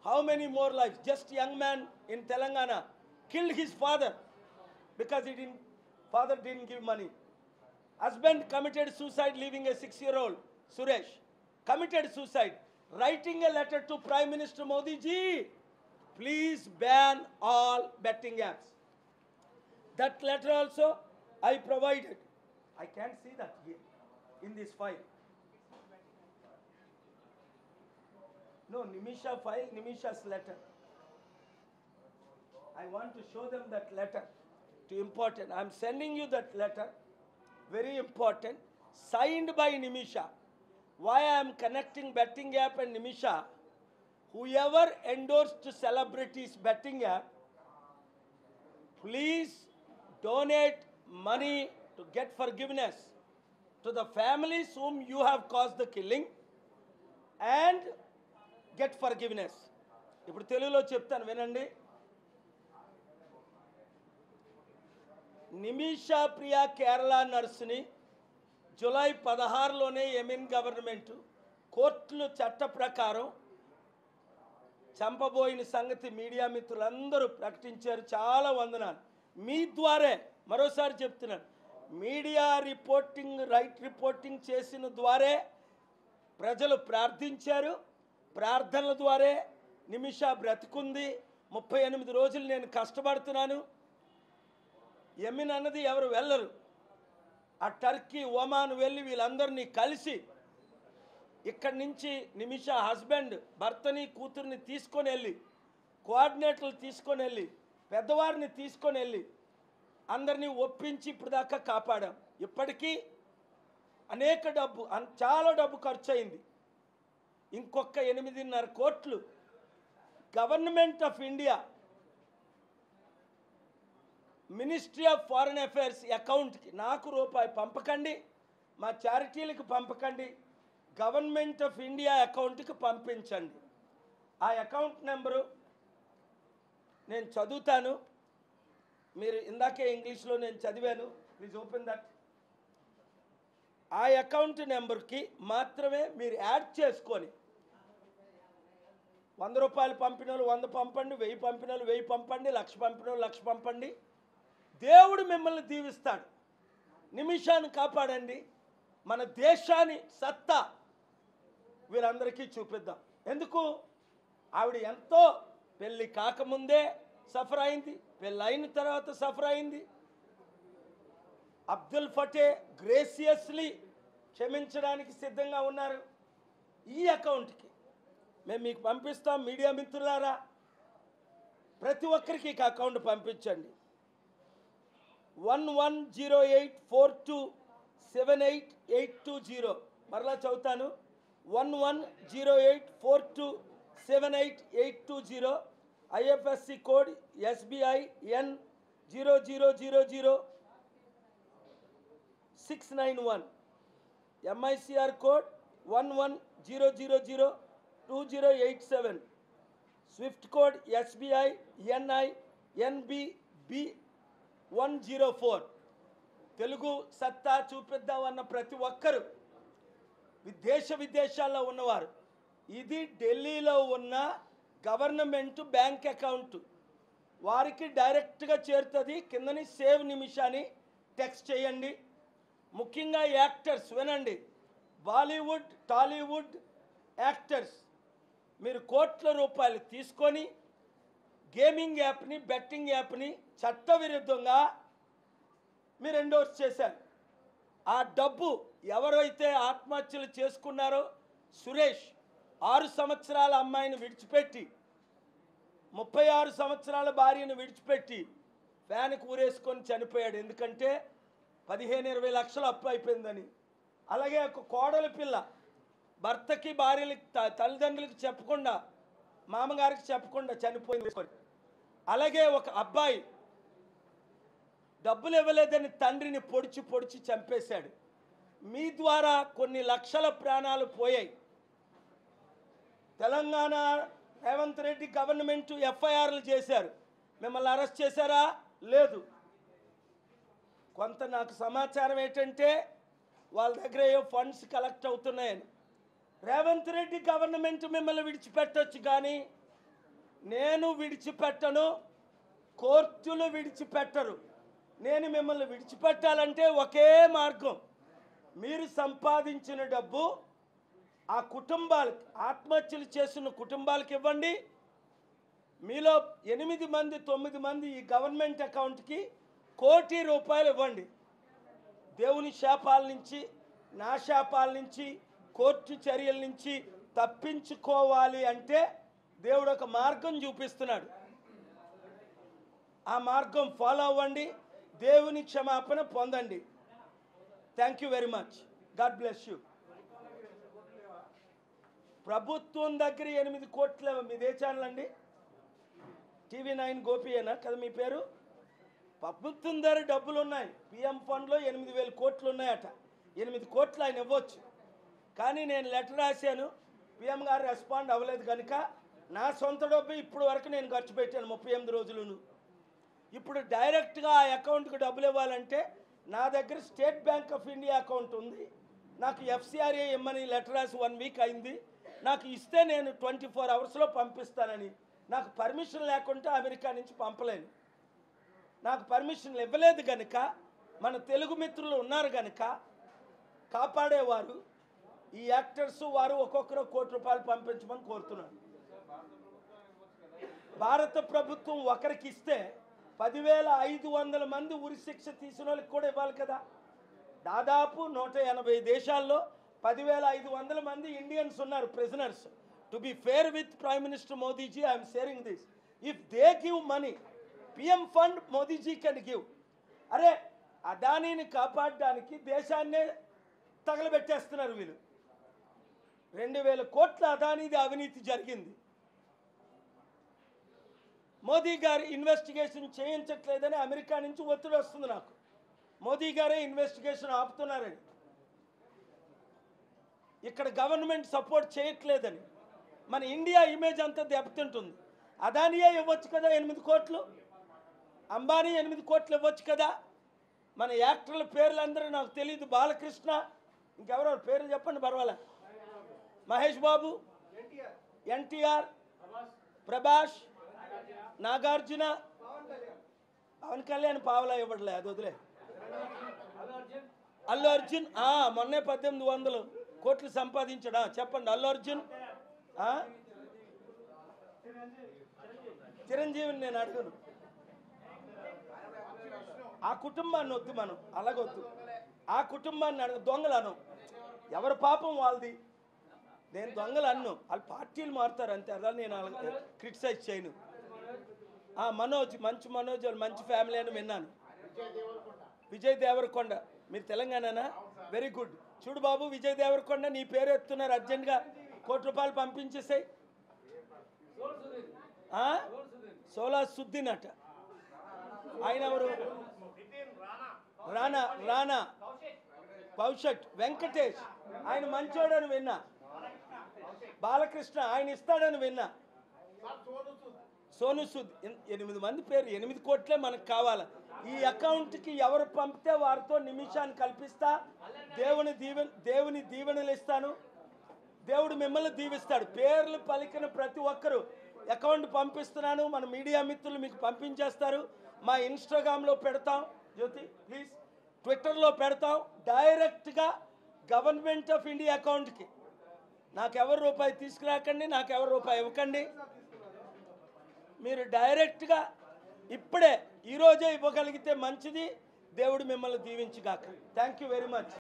How many more lives? Just young man in Telangana killed his father because father didn't give money. Husband committed suicide, leaving a 6-year-old, Suresh, committed suicide, writing a letter to Prime Minister Modi ji, please ban all betting apps. That letter also I provided. I can't see that here in this file. No, Nimisha file, Nimisha's letter. I want to show them that letter. Too important. I'm sending you that letter. Very important. Signed by Nimisha. Why I am connecting betting app and Nimisha? Whoever endorsed celebrities betting app, please donate money to get forgiveness to the families whom you have caused the killing and get forgiveness. ఇప్పుడు తెలుగులో చెప్తాను వినండి. నిమిషా ప్రియా కేరళ నర్సుని July 16లోనే Yemen government కోర్టులు చట్ట ప్రకారం చంపబోయిన సంగతి మీడియా మిత్రులందరూ ప్రకటించారు. చాలా వందనాలు. మీ ద్వారే మరోసారి చెప్తున్నాను, మీడియా రిపోర్టింగ్, రైట్ రిపోర్టింగ్ చేసిన ద్వారే ప్రజలు ప్రార్థించారు. ప్రార్థనల ద్వారే నిమిషా బ్రతికుంది. 38 రోజులు నేను కష్టపడుతున్నాను. యెమెన్ అన్నది ఎవరు వెళ్ళరు. ఆ టర్కీ, ఒమాన్ వెళ్ళి వీళ్ళందరినీ కలిసి ఇక్కడి నుంచి నిమిషా హస్బెండ్ భర్తని కూతుర్ని తీసుకొని వెళ్ళి, కోఆర్డినేటర్లు తీసుకొని వెళ్ళి, పెద్దవారిని తీసుకొని వెళ్ళి అందరినీ ఒప్పించి ఇప్పుడు దాకా కాపాడాం. ఇప్పటికీ అనేక డబ్బు, చాలా డబ్బు ఖర్చు అయింది. ఇంకొక 8.5 కోట్లు government of India ministry of foreign affairs అకౌంట్కి నాకు రూపాయి పంపకండి, మా చారిటీలకు పంపకండి, గవర్నమెంట్ ఆఫ్ ఇండియా అకౌంట్కి పంపించండి. ఆ అకౌంట్ నెంబరు నేను చదువుతాను. మీరు ఇందాకే ఇంగ్లీష్లో నేను చదివాను. Please open that. ఆ అకౌంట్ నెంబర్కి మాత్రమే మీరు యాడ్ చేసుకొని 100 రూపాయలు పంపిన వాళ్ళు 100 పంపండి, 1000 పంపిన వాళ్ళు 1000 పంపండి, 1,00,000 పంపిన వాళ్ళు 1,00,000 పంపండి. దేవుడు మిమ్మల్ని దీవిస్తాడు. నిమిషాన్ని కాపాడండి. మన దేశాన్ని సత్తా వీరందరికీ చూపిద్దాం. ఎందుకు? ఆవిడ ఎంతో పెళ్ళి కాకముందే సఫర్ అయింది, పెళ్ళైన తర్వాత సఫర్ అయింది. అబ్దుల్ ఫటే గ్రేసియస్లీ క్షమించడానికి సిద్ధంగా ఉన్నారు. ఈ అకౌంట్కి మేము మీకు పంపిస్తాం. మీడియా మిత్రులారా, ప్రతి ఒక్కరికి ఈ అకౌంట్ పంపించండి. 110842788820. మరలా చదువుతాను. 110842788820. IFSC code SBI N 0000691. MICR code 1100002087. Swift code SBI NI NBB 104. Telugu సత్తా చూపిద్దామన్న ప్రతి ఒక్కరు విదేశాల్లో ఉన్నవారు, ఇది ఢిల్లీలో ఉన్న గవర్నమెంట్ బ్యాంక్ అకౌంట్, వారికి డైరెక్ట్గా చేరుతుంది. కిందని సేవ్ నిమిషాన్ని టెక్స్ట్ చేయండి. ముఖ్యంగా యాక్టర్స్ వినండి, బాలీవుడ్, టాలీవుడ్ యాక్టర్స్ మీరు కోట్ల రూపాయలు తీసుకొని గేమింగ్ యాప్ని, బెట్టింగ్ యాప్ని చట్టవిరుద్ధంగా మీరు ఎండోర్స్ చేశారు. ఆ డబ్బు ఎవరైతే ఆత్మహత్యలు చేసుకున్నారో, సురేష్ 6 సంవత్సరాల అమ్మాయిని విడిచిపెట్టి 36 సంవత్సరాల భార్యను విడిచిపెట్టి ఫ్యాన్కి ఊరేసుకొని చనిపోయాడు. ఎందుకంటే 15-20 లక్షలు అప్పు అయిపోయిందని. అలాగే ఒక కోడలి పిల్ల భర్తకి, భార్యలకి, తల్లిదండ్రులకి చెప్పకుండా, మామగారికి చెప్పకుండా చనిపోయింది. అలాగే ఒక అబ్బాయి డబ్బులు ఇవ్వలేదని తండ్రిని పొడిచి చంపేశాడు. మీ ద్వారా కొన్ని లక్షల ప్రాణాలు పోయాయి. తెలంగాణ రేవంత్ రెడ్డి గవర్నమెంట్ FIRలు చేశారు. మిమ్మల్ని అరెస్ట్ చేశారా? లేదు. కొంత నాకు సమాచారం ఏంటంటే వాళ్ళ దగ్గర ఏ ఫండ్స్ కలెక్ట్ అవుతున్నాయని. రేవంత్ రెడ్డి గవర్నమెంట్ మిమ్మల్ని విడిచిపెట్టొచ్చు, కానీ నేను విడిచిపెట్టను, కోర్టులు విడిచిపెట్టరు. నేను మిమ్మల్ని విడిచిపెట్టాలంటే ఒకే మార్గం, మీరు సంపాదించిన డబ్బు ఆ కుటుంబాలకు, ఆత్మహత్యలు చేస్తున్న కుటుంబాలకు ఇవ్వండి. మీలో 8 మంది 9 మంది ఈ గవర్నమెంట్ అకౌంట్కి ₹1 కోటి ఇవ్వండి. దేవుని శాపాల నుంచి, నా శాపాల నుంచి, కోర్టు చర్యల నుంచి తప్పించుకోవాలి అంటే దేవుడు ఒక మార్గం చూపిస్తున్నాడు. ఆ మార్గం ఫాలో అవ్వండి, దేవుని క్షమాపణ పొందండి. Thank you very much. God bless you. ప్రభుత్వం దగ్గర 8 కోట్ల, మీదే ఛానల్ అండి? TV9 గోపియేనా కదా మీ పేరు? ప్రభుత్వం దగ్గర డబ్బులు ఉన్నాయి. పిఎం ఫండ్లో 8,000 కోట్లు ఉన్నాయట. 8 కోట్లు ఆయన ఇవ్వచ్చు. కానీ నేను లెటర్ రాశాను, పిఎం గారు రెస్పాండ్ అవ్వలేదు కనుక నా సొంత డబ్బు ఇప్పుడు వరకు నేను ఖర్చు పెట్టాను 38 రోజులను. ఇప్పుడు డైరెక్ట్గా ఆ అకౌంట్కి డబ్బులు ఇవ్వాలంటే నా దగ్గర state bank of India account ఉంది. నాకు FCRA ఇమ్మని లెటర్ రాసి 1 వీక్ అయింది. నాకు ఇస్తే నేను 24 అవర్స్లో పంపిస్తానని. నాకు పర్మిషన్ లేకుంటే అమెరికా నుంచి పంపలేను. నాకు పర్మిషన్లు ఇవ్వలేదు కనుక మన తెలుగు మిత్రులు ఉన్నారు కనుక కాపాడేవారు, ఈ యాక్టర్స్ వారు ఒక్కొక్కరు ₹1 కోటి పంపించమని కోరుతున్నాను. భారత ప్రభుత్వం ఒకరికి ఇస్తే 10,500 మంది ఉరి శిక్ష తీసిన వాళ్ళకి కూడా ఇవ్వాలి కదా. దాదాపు 180 దేశాల్లో 10,500 మంది ఇండియన్స్ ఉన్నారు prisoners. To be fair with prime minister Modiji, I'm sharing this. If they give money, PM fund Modiji can give. అరే అదానీని కాపాడడానికి దేశాన్నే తగలబెట్టేస్తున్నారు వీళ్ళు. 2,000 కోట్ల అదానీది అవినీతి జరిగింది. మోదీ గారు ఇన్వెస్టిగేషన్ చేయించట్లేదని అమెరికా నుంచి ఒత్తిడి వస్తుంది నాకు. మోదీ గారే ఇన్వెస్టిగేషన్ ఆపుతున్నారని, ఇక్కడ గవర్నమెంట్ సపోర్ట్ చేయట్లేదని. మన ఇండియా ఇమేజ్ అంతా దెబ్బతింటుంది. అదానియే ఇవ్వచ్చు కదా 8 కోట్లు, అంబానీ 8 కోట్లు ఇవ్వచ్చు కదా. మన యాక్టర్ల పేర్లు అందరూ నాకు తెలియదు. బాలకృష్ణ, ఇంకెవరో పేర్లు చెప్పండి పర్వాలే. మహేష్ బాబు, ఎన్టీఆర్, ప్రభాస్, నాగార్జున, పవన్ కళ్యాణ్ పావలా ఇవ్వట్లే, అది వదిలే. అల్లు అర్జున్ మొన్నే 1,800 కోట్లు సంపాదించడా చెప్పండి. అల్లు అర్జున్, చిరంజీవిని నేను అడగను. ఆ కుటుంబాన్ని వద్దు, మనం అలాగొద్దు. ఆ కుటుంబాన్ని అడగ, దొంగలు అను, ఎవరి పాపం వాళ్ళది. నేను దొంగలు అన్ను, వాళ్ళు పార్టీలు మారుతారు అంతే. అలా నేను క్రిటిసైజ్ చేయను. మనోజ్, మంచి మనోజ్, మంచి ఫ్యామిలీ అని విన్నాను. విజయ్ దేవరకొండ, మీరు తెలంగాణనా? Very good. చూడు బాబు, విజయ్ దేవరకొండ నీ పేరు ఎత్తున్నారు, అర్జెంట్గా ₹1 కోటి పంపించేసాయి. సోలా సుద్దీన్ అట, ఆయన ఎవరు? రానా కౌశట్, వెంకటేష్ ఆయన మంచోడని విన్నా. బాలకృష్ణ ఆయన ఇస్తాడని విన్నా. సోను సూద్, 8 మంది పేరు. 8 కోట్లే మనకు కావాలి. ఈ అకౌంట్కి ఎవరు పంపితే వారితో నిమిషాన్ని కల్పిస్తా. దేవుని దీవెనలు ఇస్తాను. దేవుడు మిమ్మల్ని దీవిస్తాడు. పేర్లు పలికిన ప్రతి ఒక్కరూ అకౌంట్ పంపిస్తున్నాను. మన మీడియా మిత్రులు మీకు పంపించేస్తారు. మా ఇన్స్టాగ్రామ్లో పెడతాం, జ్యోతి ప్లీజ్, ట్విట్టర్లో పెడతాం. డైరెక్ట్గా గవర్నమెంట్ ఆఫ్ ఇండియా అకౌంట్కి. నాకెవరు ₹1 తీసుకురాకండి, నాకెవరు ₹1 ఇవ్వకండి. మీరు డైరెక్ట్గా ఇప్పుడే ఈరోజే ఇవ్వగలిగితే మంచిది. దేవుడు మిమ్మల్ని దీవించుగాక. Thank you very much.